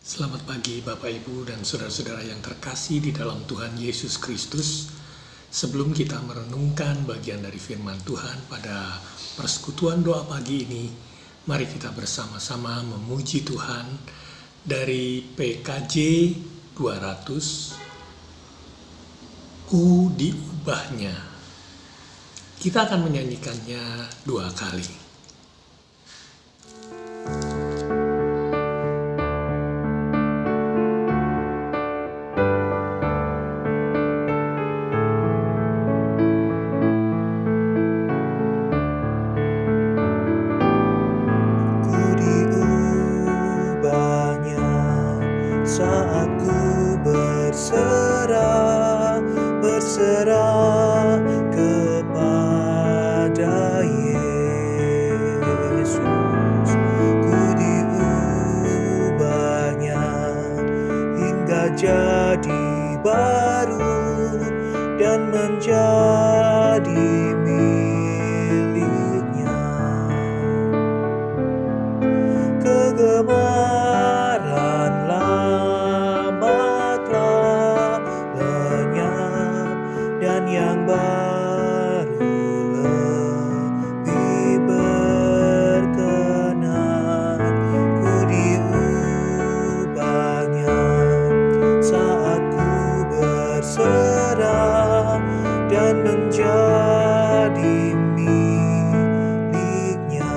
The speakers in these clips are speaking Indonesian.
Selamat pagi Bapak Ibu dan saudara-saudara yang terkasih di dalam Tuhan Yesus Kristus. Sebelum kita merenungkan bagian dari firman Tuhan pada persekutuan doa pagi ini, mari kita bersama-sama memuji Tuhan dari PKJ 200, Ku diubahnya. Kita akan menyanyikannya 2 kali. Berserah kepada Yesus, ku diubahnya hingga jadi baru dan menjadi miliknya. Kegemaran lama telah lenyap dan yang baru lebih berkenan. Ku diubahnya saat ku berserah dan menjadi miliknya.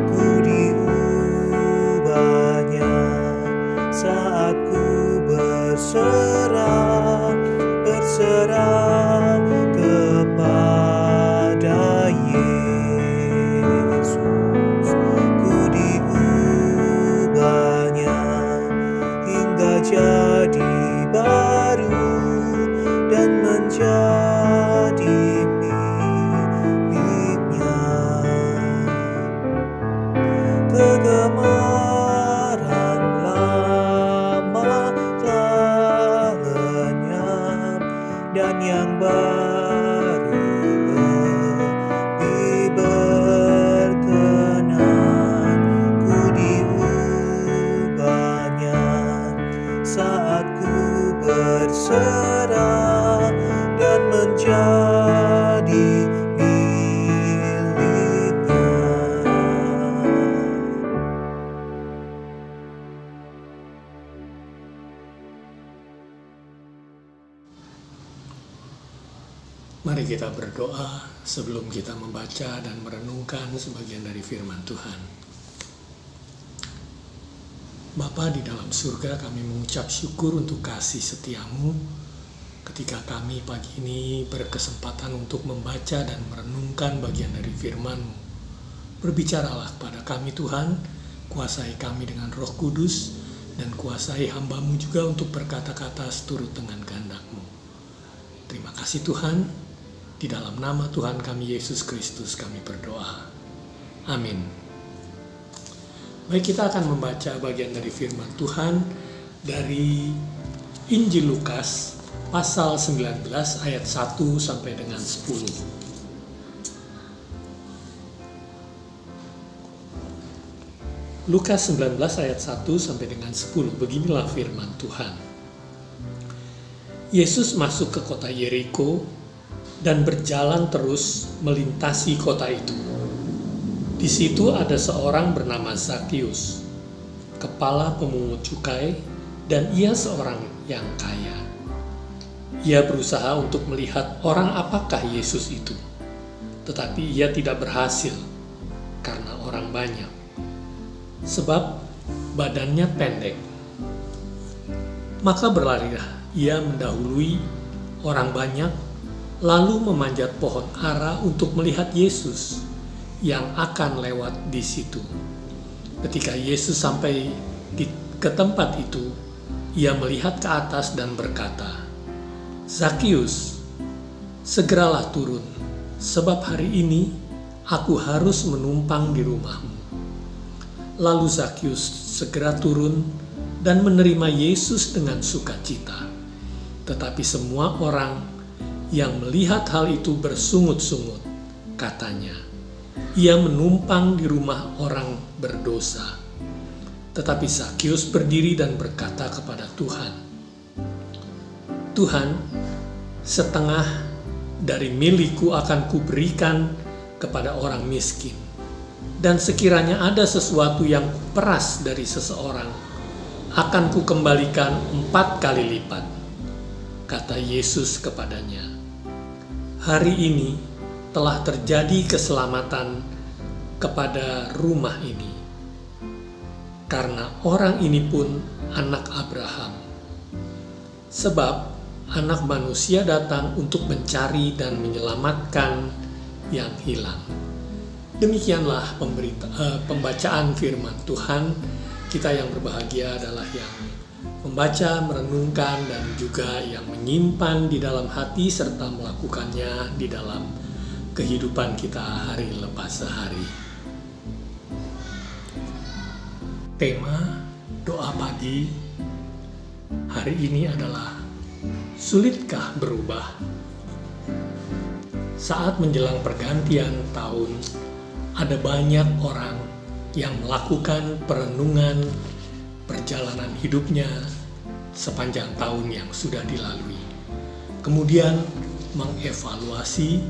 Ku diubahnya saat ku berserah kepada Yesus. Ku diubahnya hingga jadi baru dan menjadi miliknya. Kegemaran lama telah lenyap dan yang baru lebih berkenan. Ku diubahnya saat ku berserah dan menjadi miliknya. Mari kita berdoa sebelum kita membaca dan merenungkan sebagian dari firman Tuhan. Bapa di dalam surga, kami mengucap syukur untuk kasih setiamu ketika kami pagi ini berkesempatan untuk membaca dan merenungkan bagian dari firman-Mu. Berbicaralah pada kami Tuhan, kuasai kami dengan Roh Kudus, dan kuasai hamba-Mu juga untuk berkata-kata seturut dengan kehendak-Mu. Terima kasih Tuhan. Di dalam nama Tuhan kami Yesus Kristus kami berdoa. Amin. Baik, kita akan membaca bagian dari firman Tuhan dari Injil Lukas pasal 19 ayat 1 sampai dengan 10. Lukas 19 ayat 1 sampai dengan 10. Beginilah firman Tuhan. Yesus masuk ke kota Yeriko dan berjalan terus melintasi kota itu. Di situ ada seorang bernama Zakius, kepala pemungut cukai, dan ia seorang yang kaya. Ia berusaha untuk melihat orang apakah Yesus itu, tetapi ia tidak berhasil karena orang banyak, sebab badannya pendek. Maka berlarilah ia mendahului orang banyak, lalu memanjat pohon ara untuk melihat Yesus yang akan lewat di situ. Ketika Yesus sampai ke tempat itu, ia melihat ke atas dan berkata, "Zakius, segeralah turun, sebab hari ini aku harus menumpang di rumahmu." Lalu Zakius segera turun dan menerima Yesus dengan sukacita. Tetapi semua orang yang melihat hal itu bersungut-sungut, katanya, ia menumpang di rumah orang berdosa. Tetapi Zakius berdiri dan berkata kepada Tuhan, "Tuhan, setengah dari milikku akan kuberikan kepada orang miskin. Dan sekiranya ada sesuatu yang kuperas dari seseorang, akan kukembalikan 4 kali lipat." Kata Yesus kepadanya, "Hari ini telah terjadi keselamatan kepada rumah ini, karena orang ini pun anak Abraham. Sebab Anak Manusia datang untuk mencari dan menyelamatkan yang hilang." Demikianlah pembacaan firman Tuhan. Kita yang berbahagia adalah yang membaca, merenungkan, dan juga yang menyimpan di dalam hati serta melakukannya di dalam kehidupan kita hari lepas hari. Tema doa pagi hari ini adalah sulitkah berubah? Saat menjelang pergantian tahun, ada banyak orang yang melakukan perenungan perjalanan hidupnya sepanjang tahun yang sudah dilalui. Kemudian mengevaluasi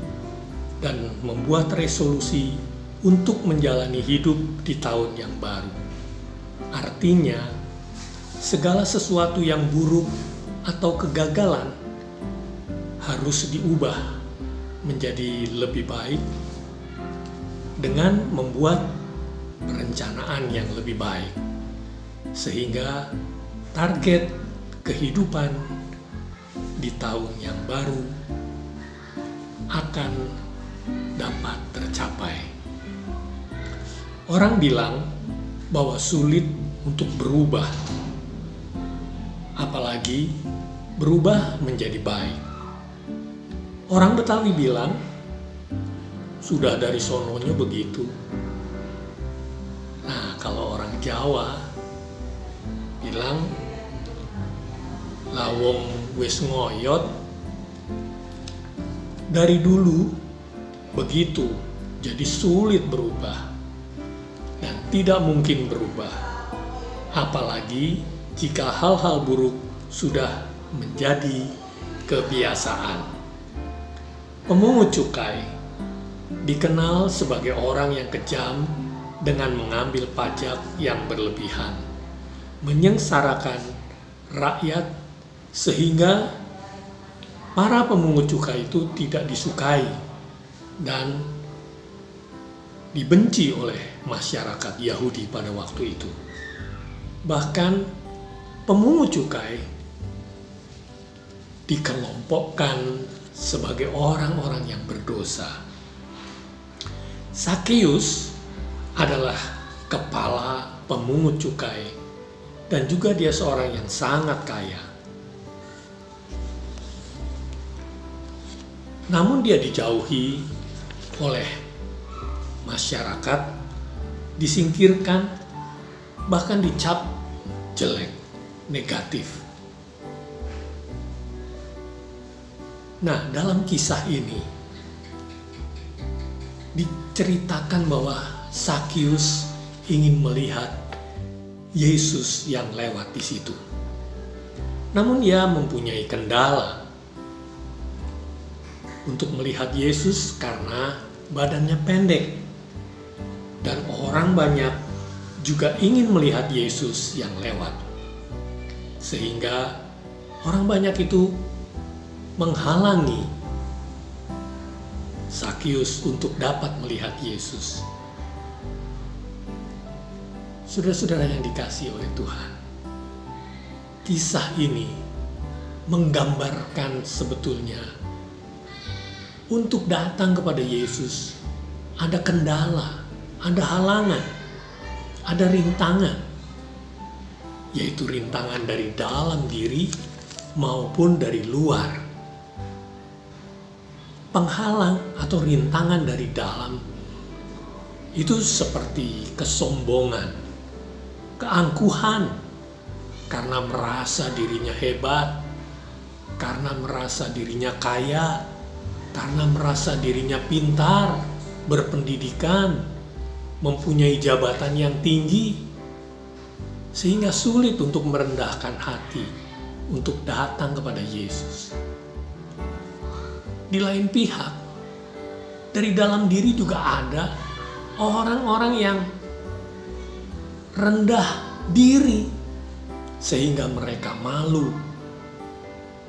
dan membuat resolusi untuk menjalani hidup di tahun yang baru. Artinya, segala sesuatu yang buruk atau kegagalan harus diubah menjadi lebih baik dengan membuat perencanaan yang lebih baik, sehingga target kehidupan di tahun yang baru akan dapat tercapai. Orang bilang bahwa sulit untuk berubah, apalagi berubah menjadi baik. Orang Betawi bilang, sudah dari sononya begitu. Nah, kalau orang Jawa bilang, lawong wis ngoyot, dari dulu begitu, jadi sulit berubah dan tidak mungkin berubah. Apalagi jika hal-hal buruk sudah menjadi kebiasaan. Pemungut cukai dikenal sebagai orang yang kejam dengan mengambil pajak yang berlebihan, menyengsarakan rakyat sehingga para pemungut cukai itu tidak disukai dan dibenci oleh masyarakat Yahudi pada waktu itu. Bahkan pemungut cukai dikelompokkan sebagai orang-orang yang berdosa. Zakius adalah kepala pemungut cukai dan juga dia seorang yang sangat kaya. Namun dia dijauhi oleh masyarakat, disingkirkan, bahkan dicap jelek, negatif. Nah, dalam kisah ini diceritakan bahwa Zakius ingin melihat Yesus yang lewat di situ. Namun ia mempunyai kendala untuk melihat Yesus karena badannya pendek. Dan orang banyak juga ingin melihat Yesus yang lewat. Sehingga orang banyak itu menghalangi Zakius untuk dapat melihat Yesus. Saudara-saudara yang dikasihi oleh Tuhan, kisah ini menggambarkan sebetulnya untuk datang kepada Yesus ada kendala, ada halangan, ada rintangan, yaitu rintangan dari dalam diri maupun dari luar. Penghalang atau rintangan dari dalam itu seperti kesombongan, keangkuhan, karena merasa dirinya hebat, karena merasa dirinya kaya, karena merasa dirinya pintar, berpendidikan, mempunyai jabatan yang tinggi. sehingga sulit untuk merendahkan hati untuk datang kepada Yesus. Di lain pihak, dari dalam diri juga ada orang-orang yang rendah diri sehingga mereka malu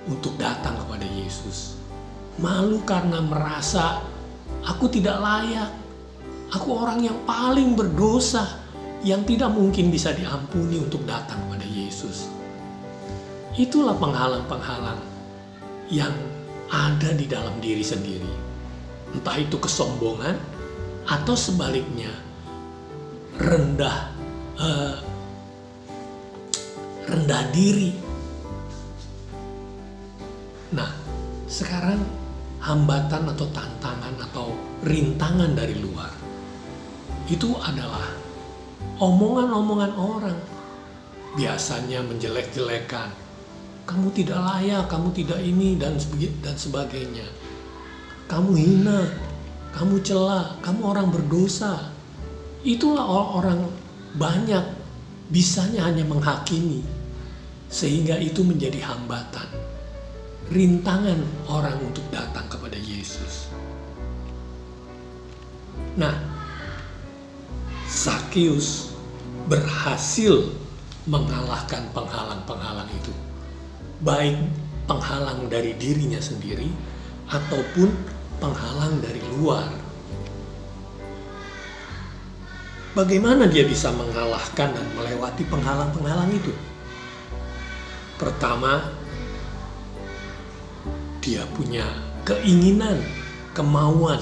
untuk datang kepada Yesus. Malu karena merasa aku tidak layak, aku orang yang paling berdosa yang tidak mungkin bisa diampuni untuk datang kepada Yesus. Itulah penghalang-penghalang yang ada di dalam diri sendiri. Entah itu kesombongan atau sebaliknya rendah diri. Nah, sekarang hambatan atau tantangan atau rintangan dari luar itu adalah omongan-omongan orang, biasanya menjelek-jelekan, kamu tidak layak, kamu tidak ini, dan sebagainya. Kamu hina, kamu cela, kamu orang berdosa. Itulah orang banyak bisanya hanya menghakimi, sehingga itu menjadi hambatan, rintangan orang untuk datang kepada Yesus. Nah, Sakius berhasil mengalahkan penghalang-penghalang itu, baik penghalang dari dirinya sendiri ataupun penghalang dari luar. Bagaimana dia bisa mengalahkan dan melewati penghalang-penghalang itu? Pertama, dia punya keinginan, kemauan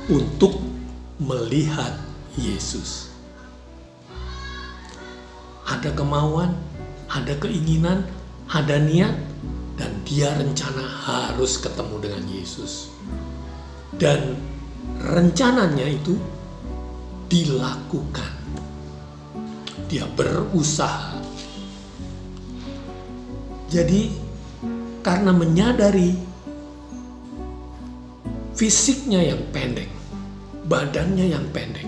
untuk melihat Yesus. Ada kemauan, ada keinginan, ada niat, dan dia rencana harus ketemu dengan Yesus. Dan rencananya itu dilakukan. Dia berusaha. Jadi karena menyadari fisiknya yang pendek, badannya yang pendek,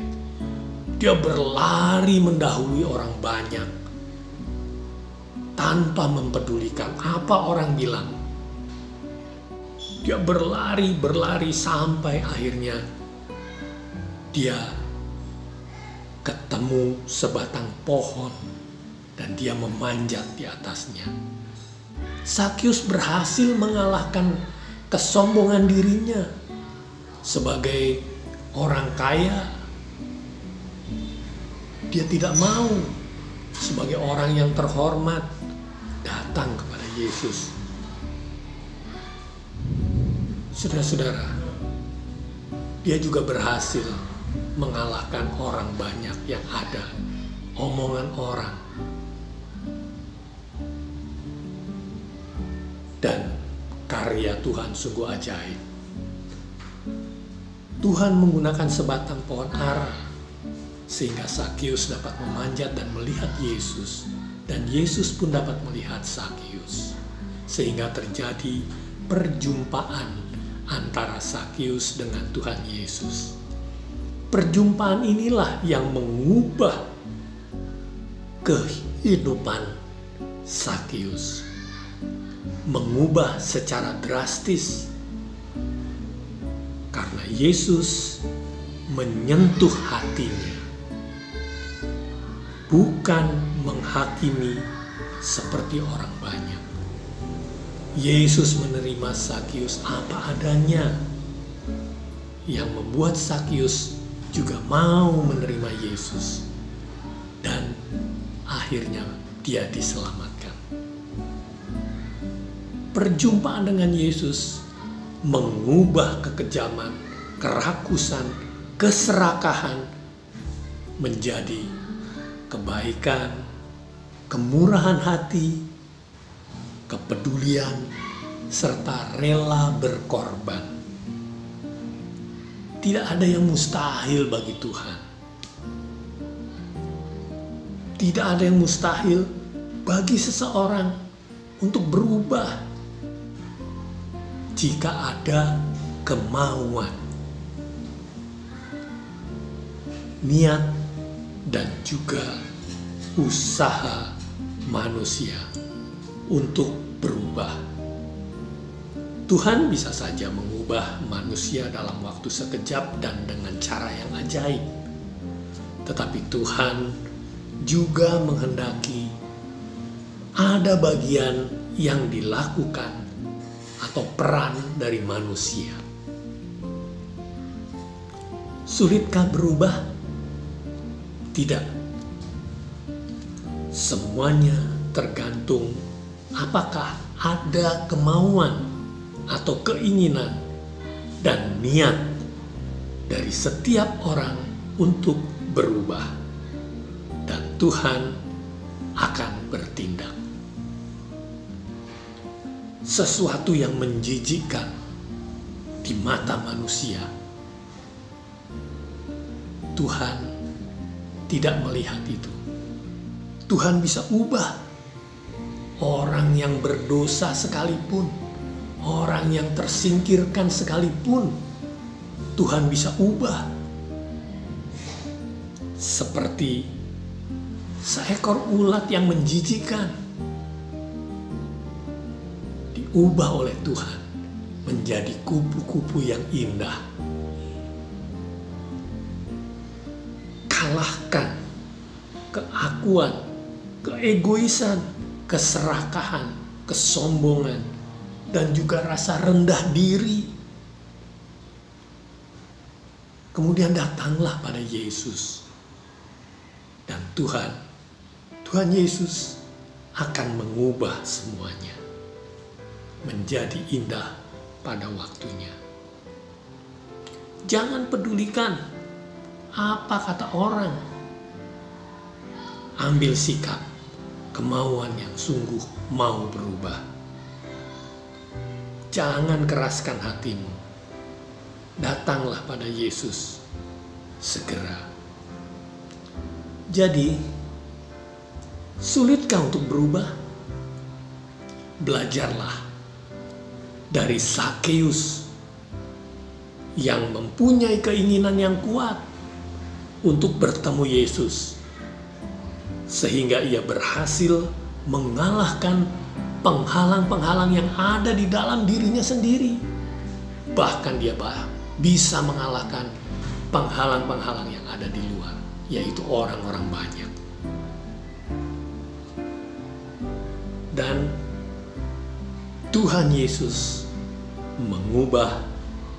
dia berlari mendahului orang banyak tanpa mempedulikan apa orang bilang. Dia berlari sampai akhirnya dia ketemu sebatang pohon dan dia memanjat di atasnya. Sakius berhasil mengalahkan kesombongan dirinya sebagai orang kaya. Dia tidak mau sebagai orang yang terhormat datang kepada Yesus. Saudara-saudara, dia juga berhasil mengalahkan orang banyak yang ada, omongan orang. Dan karya Tuhan sungguh ajaib. Tuhan menggunakan sebatang pohon ara sehingga Sakius dapat memanjat dan melihat Yesus, dan Yesus pun dapat melihat Sakius, sehingga terjadi perjumpaan antara Sakius dengan Tuhan Yesus. Perjumpaan inilah yang mengubah kehidupan Sakius, mengubah secara drastis, karena Yesus menyentuh hatinya, bukan menghakimi seperti orang banyak. Yesus menerima Sakius apa adanya, yang membuat Sakius juga mau menerima Yesus, dan akhirnya dia diselamatkan. Perjumpaan dengan Yesus mengubah kekejaman, kerakusan, keserakahan menjadi kebaikan, kemurahan hati, kepedulian, serta rela berkorban. Tidak ada yang mustahil bagi Tuhan. Tidak ada yang mustahil bagi seseorang untuk berubah jika ada kemauan, niat, dan juga usaha manusia untuk berubah. Tuhan bisa saja mengubah manusia dalam waktu sekejap dan dengan cara yang ajaib. Tetapi Tuhan juga menghendaki ada bagian yang dilakukan atau peran dari manusia. Sulitkah berubah? Tidak. Semuanya tergantung apakah ada kemauan atau keinginan dan niat dari setiap orang untuk berubah. Dan Tuhan akan bertindak. Sesuatu yang menjijikkan di mata manusia, Tuhan tidak melihat itu. Tuhan bisa ubah orang yang berdosa sekalipun, orang yang tersingkirkan sekalipun, Tuhan bisa ubah. Seperti seekor ulat yang menjijikkan, diubah oleh Tuhan menjadi kupu-kupu yang indah. Kalahkan keakuan, keegoisan, keserakahan, kesombongan, dan juga rasa rendah diri. Kemudian datanglah pada Yesus. Dan Tuhan Yesus akan mengubah semuanya menjadi indah pada waktunya. Jangan pedulikan apa kata orang. Ambil sikap, kemauan yang sungguh mau berubah. Jangan keraskan hatimu. Datanglah pada Yesus segera. Jadi, sulitkah untuk berubah? Belajarlah dari Sakeus yang mempunyai keinginan yang kuat untuk bertemu Yesus, sehingga ia berhasil mengalahkan penghalang-penghalang yang ada di dalam dirinya sendiri. Bahkan dia bisa mengalahkan penghalang-penghalang yang ada di luar, yaitu orang-orang banyak. Dan Tuhan Yesus mengubah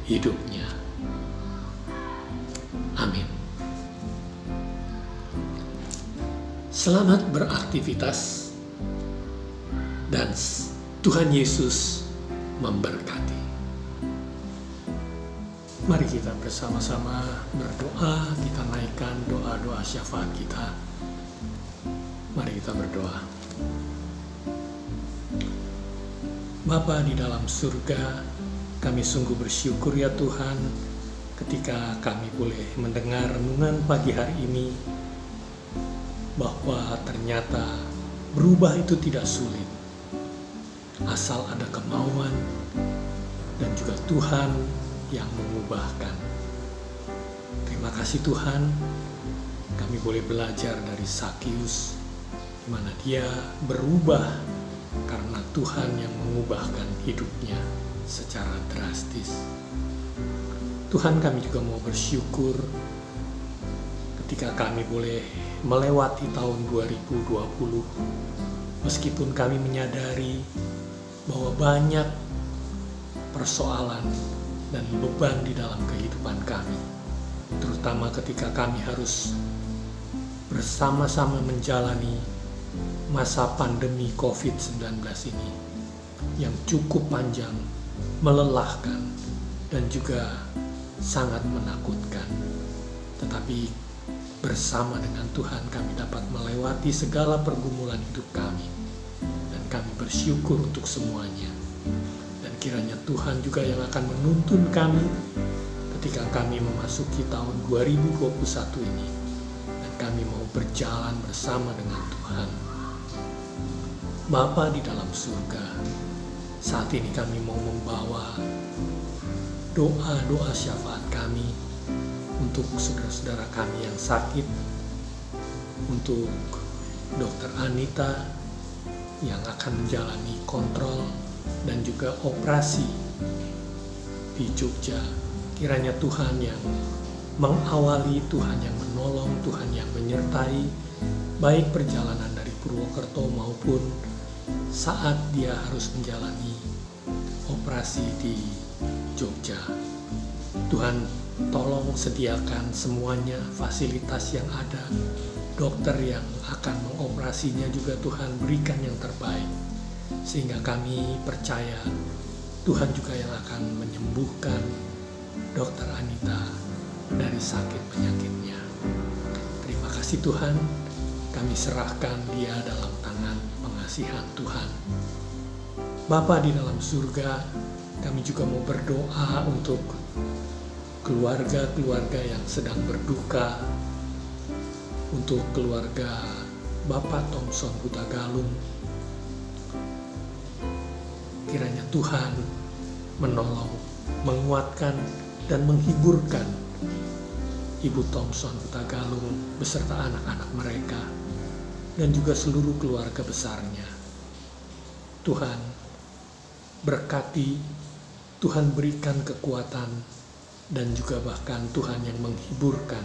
hidupnya. Amin. Selamat beraktivitas dan Tuhan Yesus memberkati. Mari kita bersama-sama berdoa, kita naikkan doa-doa syafaat kita. Mari kita berdoa. Bapa di dalam surga, kami sungguh bersyukur ya Tuhan, ketika kami boleh mendengar renungan pagi hari ini, bahwa ternyata berubah itu tidak sulit, asal ada kemauan dan juga Tuhan yang mengubahkan. Terima kasih Tuhan, kami boleh belajar dari Sakeus, di mana dia berubah karena Tuhan yang mengubahkan hidupnya secara drastis. Tuhan, kami juga mau bersyukur ketika kami boleh melewati tahun 2020, meskipun kami menyadari bahwa banyak persoalan dan beban di dalam kehidupan kami, terutama ketika kami harus bersama-sama menjalani masa pandemi COVID-19 ini yang cukup panjang, melelahkan, dan juga sangat menakutkan. Tetapi bersama dengan Tuhan kami dapat melewati segala pergumulan hidup kami, dan kami bersyukur untuk semuanya. Dan kiranya Tuhan juga yang akan menuntun kami ketika kami memasuki tahun 2021 ini, dan kami mau berjalan bersama dengan Tuhan. Bapa di dalam surga, saat ini kami mau membawa doa-doa syafaat kami untuk saudara-saudara kami yang sakit, untuk Dr. Anita yang akan menjalani kontrol dan juga operasi di Jogja. Kiranya Tuhan yang mengawali, Tuhan yang menolong, Tuhan yang menyertai, baik perjalanan dari Purwokerto maupun saat dia harus menjalani operasi di Jogja. Tuhan tolong sediakan semuanya, fasilitas yang ada, dokter yang akan mengoperasinya juga Tuhan berikan yang terbaik. Sehingga kami percaya Tuhan juga yang akan menyembuhkan Dr. Anita dari sakit penyakitnya. Terima kasih Tuhan, kami serahkan dia dalam tangan pengasihan Tuhan. Bapa di dalam surga, kami juga mau berdoa untuk keluarga-keluarga yang sedang berduka, untuk keluarga Bapak Thompson Hutagalung. Kiranya Tuhan menolong, menguatkan, dan menghiburkan Ibu Thompson Hutagalung beserta anak-anak mereka dan juga seluruh keluarga besarnya. Tuhan berkati, Tuhan berikan kekuatan, dan juga bahkan Tuhan yang menghiburkan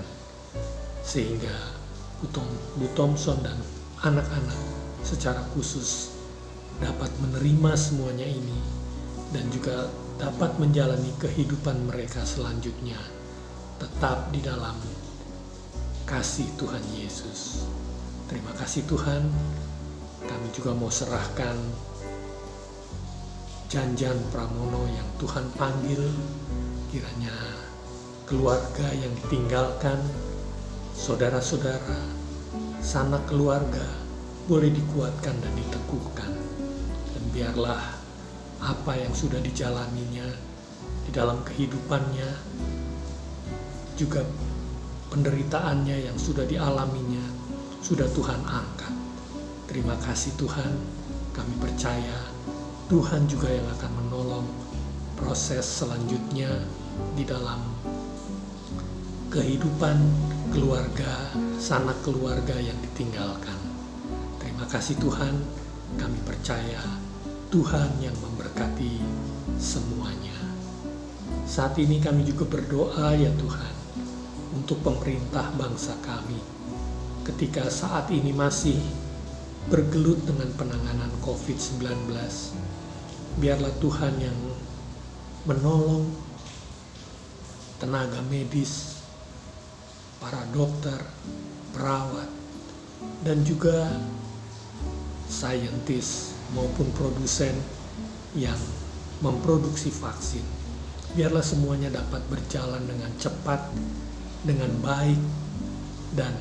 sehingga Bu Thompson dan anak-anak secara khusus dapat menerima semuanya ini dan juga dapat menjalani kehidupan mereka selanjutnya tetap di dalam kasih Tuhan Yesus. Terima kasih Tuhan, kami juga mau serahkan Janjan Pramono yang Tuhan panggil, kiranya keluarga yang ditinggalkan, saudara-saudara, sanak keluarga boleh dikuatkan dan diteguhkan. Dan biarlah apa yang sudah dijalaninya di dalam kehidupannya, juga penderitaannya yang sudah dialaminya, sudah Tuhan angkat. Terima kasih Tuhan, kami percaya Tuhan juga yang akan menolong proses selanjutnya di dalam kehidupan keluarga, sanak keluarga yang ditinggalkan. Terima kasih Tuhan, kami percaya Tuhan yang memberkati semuanya. Saat ini kami juga berdoa ya Tuhan, untuk pemerintah bangsa kami, ketika saat ini masih bergelut dengan penanganan COVID-19, biarlah Tuhan yang menolong tenaga medis, para dokter, perawat, dan juga saintis maupun produsen yang memproduksi vaksin. Biarlah semuanya dapat berjalan dengan cepat, dengan baik, dan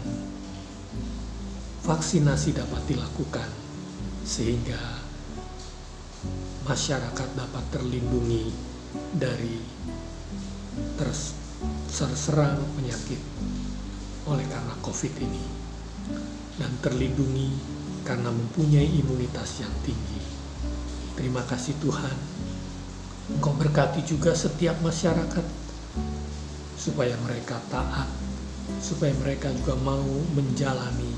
vaksinasi dapat dilakukan sehingga masyarakat dapat terlindungi dari terserang penyakit oleh karena COVID ini, dan terlindungi karena mempunyai imunitas yang tinggi. Terima kasih Tuhan, Engkau berkati juga setiap masyarakat supaya mereka taat, supaya mereka juga mau menjalani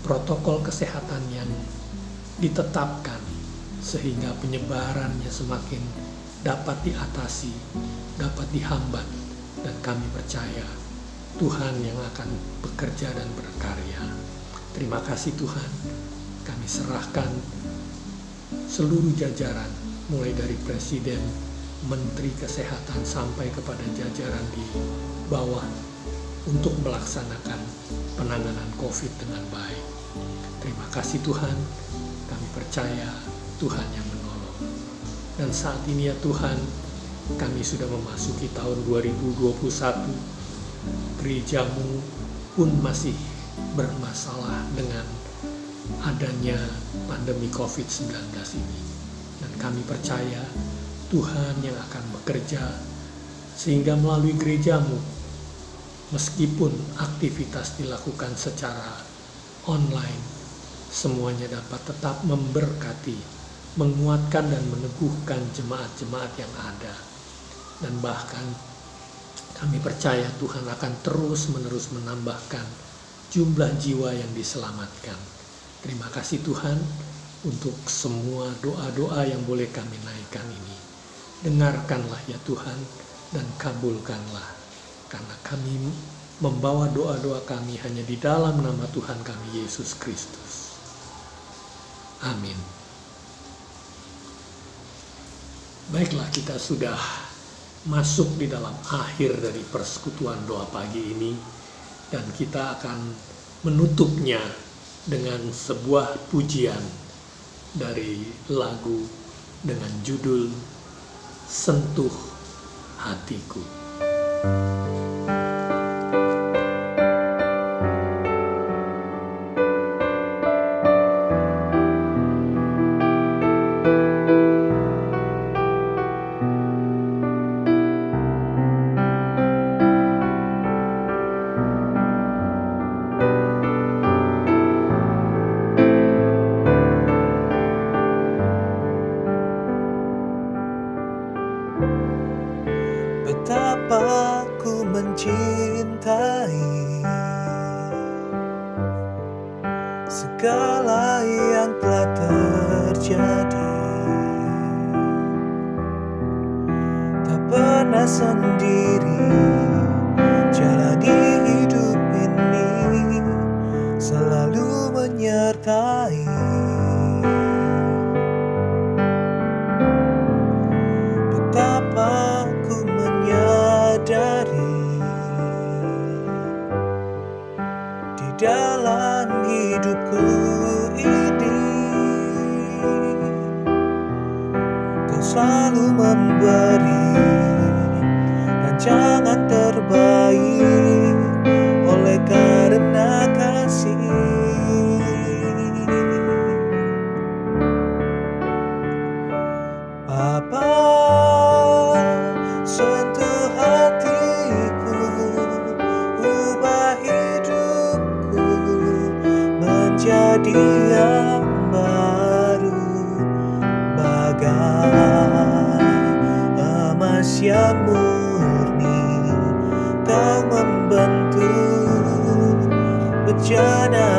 protokol kesehatan yang ditetapkan sehingga penyebarannya semakin dapat diatasi, dapat dihambat, dan kami percaya Tuhan yang akan bekerja dan berkarya. Terima kasih Tuhan, kami serahkan seluruh jajaran, mulai dari Presiden, Menteri Kesehatan sampai kepada jajaran di bawah untuk melaksanakan penanganan COVID dengan baik. Terima kasih Tuhan, kami percaya Tuhan yang menolong. Dan saat ini ya Tuhan, kami sudah memasuki tahun 2021, gerejamu pun masih bermasalah dengan adanya pandemi COVID-19 ini. Dan kami percaya Tuhan yang akan bekerja sehingga melalui gerejamu, meskipun aktivitas dilakukan secara online, semuanya dapat tetap memberkati, menguatkan dan meneguhkan jemaat-jemaat yang ada. Dan bahkan kami percaya Tuhan akan terus-menerus menambahkan jumlah jiwa yang diselamatkan. Terima kasih Tuhan untuk semua doa-doa yang boleh kami naikkan ini. Dengarkanlah ya Tuhan dan kabulkanlah, karena kami membawa doa-doa kami hanya di dalam nama Tuhan kami Yesus Kristus. Amin. Baiklah, kita sudah masuk di dalam akhir dari persekutuan doa pagi ini, dan kita akan menutupnya dengan sebuah pujian dari lagu dengan judul Sentuh Hatiku. Betapa ku mencintai segala yang telah terjadi. Tak pernah sendiri jalani hidup ini, selalu menyertai. Betapa ku menyadari di dalam hidupku ini Kau selalu memberi rancangan terbaik oleh karena kasih. Bapa, sentuh hatiku, ubah hidupku menjadi yang baru, bagai emas yang murni. Kau membentuk bejana